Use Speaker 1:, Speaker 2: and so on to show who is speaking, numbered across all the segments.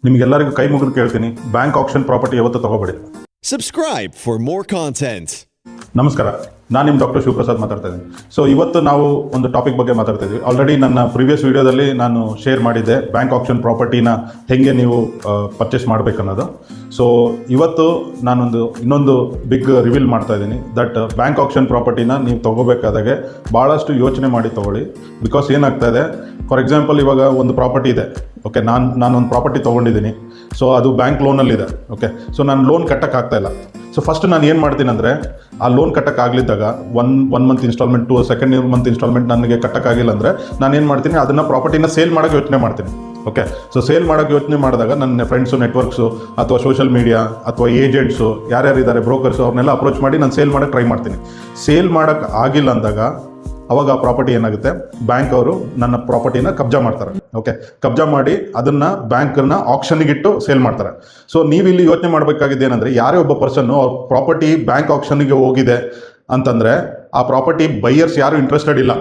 Speaker 1: ನಿಮಗೆಲ್ಲರಿಗೂ ಕೈ ಮುಗಿದು ಕೇಳ್ತೀನಿ, ಬ್ಯಾಂಕ್ ಆಕ್ಷನ್ ಪ್ರಾಪರ್ಟಿ ಯಾವತ್ತೂ ತಗೋಬೇಡಿ.
Speaker 2: Subscribe for more content.
Speaker 1: ನಮಸ್ಕಾರ, ನಾನು ನಿಮ್ಮ ಡಾಕ್ಟರ್ ಶಿವಪ್ರಸಾದ್ ಮಾತಾಡ್ತಾ ಇದ್ದೀನಿ. ಸೊ ಇವತ್ತು ನಾವು ಒಂದು ಟಾಪಿಕ್ ಬಗ್ಗೆ ಮಾತಾಡ್ತಾ ಇದ್ವಿ. ಆಲ್ರೆಡಿ ನನ್ನ ಪ್ರೀವಿಯಸ್ ವೀಡಿಯೋದಲ್ಲಿ ನಾನು ಶೇರ್ ಮಾಡಿದ್ದೆ ಬ್ಯಾಂಕ್ ಆಕ್ಷನ್ ಪ್ರಾಪರ್ಟಿನ ಹೇಗೆ ನೀವು ಪರ್ಚೇಸ್ ಮಾಡಬೇಕನ್ನೋದು. ಸೊ ಇವತ್ತು ನಾನೊಂದು ಇನ್ನೊಂದು ಬಿಗ್ ರಿವೀಲ್ ಮಾಡ್ತಾ ಇದ್ದೀನಿ. ದಟ್ ಬ್ಯಾಂಕ್ ಆಕ್ಷನ್ ಪ್ರಾಪರ್ಟಿನ ನೀವು ತೊಗೋಬೇಕಾದಾಗೆ ಭಾಳಷ್ಟು ಯೋಚನೆ ಮಾಡಿ ತೊಗೊಳ್ಳಿ. ಬಿಕಾಸ್ ಏನಾಗ್ತಾ ಇದೆ, ಫಾರ್ ಎಕ್ಸಾಂಪಲ್ ಇವಾಗ ಒಂದು ಪ್ರಾಪರ್ಟಿ ಇದೆ. ಓಕೆ, ನಾನೊಂದು ಪ್ರಾಪರ್ಟಿ ತೊಗೊಂಡಿದ್ದೀನಿ. ಸೊ ಅದು ಬ್ಯಾಂಕ್ ಲೋನಲ್ಲಿದೆ. ಓಕೆ, ಸೊ ನಾನು ಲೋನ್ ಕಟ್ಟೋಕ್ಕಾಗ್ತಾಯಿಲ್ಲ. ಸೊ ಫಸ್ಟ್ ನಾನು ಏನು ಮಾಡ್ತೀನಿ ಅಂದರೆ, ಆ ಲೋನ್ ಕಟ್ಟೋಕ್ಕಾಗಲಿದ್ದಾಗ one month instalment, second month instalment ನನಗೆ ಕಟ್ಟೋಕ್ಕಾಗಿಲ್ಲ ಅಂದರೆ ನಾನು ಏನು ಮಾಡ್ತೀನಿ, ಅದನ್ನು ಪ್ರಾಪರ್ಟಿನ ಸೇಲ್ ಮಾಡೋಕ್ಕೆ ಯೋಚನೆ ಮಾಡ್ತೀನಿ. ಓಕೆ, ಸೊ ಸೇಲ್ ಮಾಡೋಕ್ಕೆ ಯೋಚನೆ ಮಾಡಿದಾಗ ನನ್ನ ಫ್ರೆಂಡ್ಸು, ನೆಟ್ವರ್ಕ್ಸು ಅಥವಾ ಸೋಷಿಯಲ್ ಮೀಡಿಯಾ ಅಥವಾ ಏಜೆಂಟ್ಸು ಯಾರ್ಯಾರಿದ್ದಾರೆ, ಬ್ರೋಕರ್ಸು, ಅವ್ರನ್ನೆಲ್ಲ ಅಪ್ರೋಚ್ ಮಾಡಿ ನಾನು ಸೇಲ್ ಮಾಡೋಕ್ಕೆ ಟ್ರೈ ಮಾಡ್ತೀನಿ. ಸೇಲ್ ಮಾಡೋಕ್ಕೆ ಆಗಿಲ್ಲ ಅಂದಾಗ ಅವಾಗ ಆ ಪ್ರಾಪರ್ಟಿ ಏನಾಗುತ್ತೆ, ಬ್ಯಾಂಕ್ ಅವರು ನನ್ನ ಪ್ರಾಪರ್ಟಿನ ಕಬ್ಜಾ ಮಾಡ್ತಾರೆ. ಓಕೆ, ಕಬ್ಜಾ ಮಾಡಿ ಅದನ್ನು ಬ್ಯಾಂಕನ್ನ ಆಕ್ಷನ್ಗಿಟ್ಟು ಸೇಲ್ ಮಾಡ್ತಾರೆ. ಸೊ ನೀವಿಲ್ಲಿ ಯೋಚನೆ ಮಾಡಬೇಕಾಗಿದೆ ಏನಂದರೆ, ಯಾರೇ ಒಬ್ಬ ಪರ್ಸನ್ನು ಅವ್ರ ಪ್ರಾಪರ್ಟಿ ಬ್ಯಾಂಕ್ ಆಕ್ಷನ್ಗೆ ಹೋಗಿದೆ ಅಂತಂದರೆ ಆ ಪ್ರಾಪರ್ಟಿ ಬೈಯರ್ಸ್ ಯಾರು ಇಂಟ್ರೆಸ್ಟೆಡ್ ಇಲ್ಲ.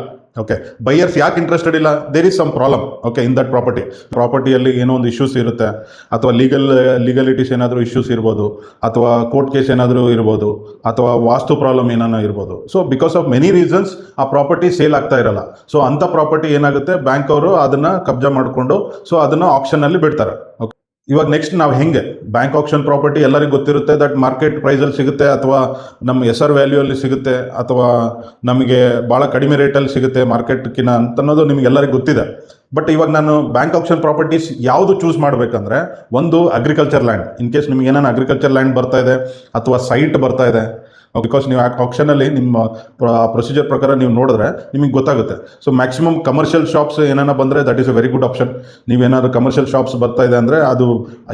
Speaker 1: ಓಕೆ, ಬೈಯರ್ಸ್ ಯಾಕೆ ಇಂಟ್ರೆಸ್ಟೆಡ್ ಇಲ್ಲ? There is some problem. Okay, in that ಪ್ರಾಪರ್ಟಿಯಲ್ಲಿ ಏನೋ ಒಂದು ಇಶ್ಯೂಸ್ ಇರುತ್ತೆ, ಅಥವಾ ಲೀಗಲಿಟೀಸ್ ಏನಾದರೂ ಇಶ್ಯೂಸ್ ಇರ್ಬೋದು, ಅಥವಾ ಕೋರ್ಟ್ ಕೇಸ್ ಏನಾದರೂ ಇರ್ಬೋದು, ಅಥವಾ ವಾಸ್ತು ಪ್ರಾಬ್ಲಮ್ ಏನಾನ ಇರ್ಬೋದು. So because of many reasons ಆ ಪ್ರಾಪರ್ಟಿ ಸೇಲ್ ಆಗ್ತಾ ಇರಲ್ಲ. ಸೊ ಅಂಥ ಪ್ರಾಪರ್ಟಿ ಏನಾಗುತ್ತೆ, ಬ್ಯಾಂಕ್ ಅವರು ಅದನ್ನು ಕಬ್ಜಾ ಮಾಡಿಕೊಂಡು ಸೊ ಅದನ್ನು ಆಕ್ಷನಲ್ಲಿ ಬಿಡ್ತಾರೆ. ಓಕೆ, ಇವಾಗ ನೆಕ್ಸ್ಟ್ ನಾವು ಹೆಂಗೆ ಬ್ಯಾಂಕ್ ಆಕ್ಷನ್ ಪ್ರಾಪರ್ಟಿ ಎಲ್ಲರಿಗೂ ಗೊತ್ತಿರುತ್ತೆ ದಟ್ ಮಾರ್ಕೆಟ್ ಪ್ರೈಸಲ್ಲಿ ಸಿಗುತ್ತೆ, ಅಥವಾ ನಮ್ಮ SR ವ್ಯಾಲ್ಯೂ ಅಲ್ಲಿ ಸಿಗುತ್ತೆ, ಅಥವಾ ನಮಗೆ ಭಾಳ ಕಡಿಮೆ ರೇಟಲ್ಲಿ ಸಿಗುತ್ತೆ ಮಾರ್ಕೆಟ್ಕಿನ ಅಂತ ಅನ್ನೋದು ನಿಮಗೆಲ್ಲರಿಗೂ ಗೊತ್ತಿದೆ. ಬಟ್ ಇವಾಗ ನಾನು ಬ್ಯಾಂಕ್ ಆಕ್ಷನ್ ಪ್ರಾಪರ್ಟೀಸ್ ಯಾವುದು ಚೂಸ್ ಮಾಡಬೇಕಂದ್ರೆ, ಒಂದು ಅಗ್ರಿಕಲ್ಚರ್ ಲ್ಯಾಂಡ್. ಇನ್ ಕೇಸ್ ನಿಮ್ಗೆ ಏನಾನ ಅಗ್ರಿಕಲ್ಚರ್ ಲ್ಯಾಂಡ್ ಬರ್ತಾ ಇದೆ ಅಥವಾ ಸೈಟ್ ಬರ್ತಾ ಇದೆ, ಬಿಕಾಸ್ ನೀವು ಆಕ್ಷನಲ್ಲಿ ನಿಮ್ಮ ಪ್ರೊಸೀಜರ್ ಪ್ರಕಾರ ನೀವು ನೋಡಿದ್ರೆ ನಿಮಗೆ ಗೊತ್ತಾಗುತ್ತೆ. ಸೊ ಮ್ಯಾಕ್ಸಿಮಮ್ ಕಮರ್ಷಿಯಲ್ ಶಾಪ್ಸ್ ಏನಾನ ಬಂದರೆ that is a very good option. ನೀವೇನಾದ್ರು ಕಮರ್ಷಿಯಲ್ ಶಾಪ್ಸ್ ಬರ್ತಾ ಇದೆ ಅಂದರೆ ಅದು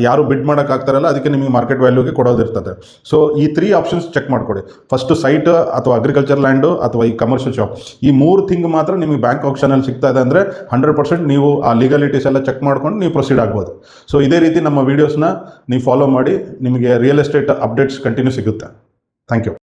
Speaker 1: ಯಾರು ಬಿಡ್ ಮಾಡೋಕ್ಕಾಗ್ತಾರಲ್ಲ, ಅದಕ್ಕೆ ನಿಮಗೆ ಮಾರ್ಕೆಟ್ ವ್ಯಾಲ್ಯೂಗೆ ಕೊಡೋದಿರ್ತದೆ. ಸೊ ಈ 3 ಆಪ್ಷನ್ಸ್ ಚೆಕ್ ಮಾಡ್ಕೊಡಿ. ಫಸ್ಟು ಸೈಟ್ ಅಥವಾ ಅಗ್ರಿಕಲ್ಚರ್ ಲ್ಯಾಂಡು ಅಥವಾ ಈ ಕಮರ್ಷಿಯಲ್ ಶಾಪ್, ಈ 3 ಥಿಂಗ್ ಮಾತ್ರ ನಿಮಗೆ ಬ್ಯಾಂಕ್ ಆಕ್ಷನಲ್ಲಿ ಸಿಗ್ತಾ ಇದೆ ಅಂದರೆ 100% ನೀವು ಆ ಲೀಗಲಿಟೀಸ್ ಎಲ್ಲ ಚೆಕ್ ಮಾಡ್ಕೊಂಡು ನೀವು ಪ್ರೊಸೀಡ್ ಆಗ್ಬೋದು. ಸೊ ಇದೇ ರೀತಿ ನಮ್ಮ ವೀಡಿಯೋಸ್ನ ನೀವು ಫಾಲೋ ಮಾಡಿ, ನಿಮಗೆ ರಿಯಲ್ ಎಸ್ಟೇಟ್ ಅಪ್ಡೇಟ್ಸ್ ಕಂಟಿನ್ಯೂ ಸಿಗುತ್ತೆ. Thank you.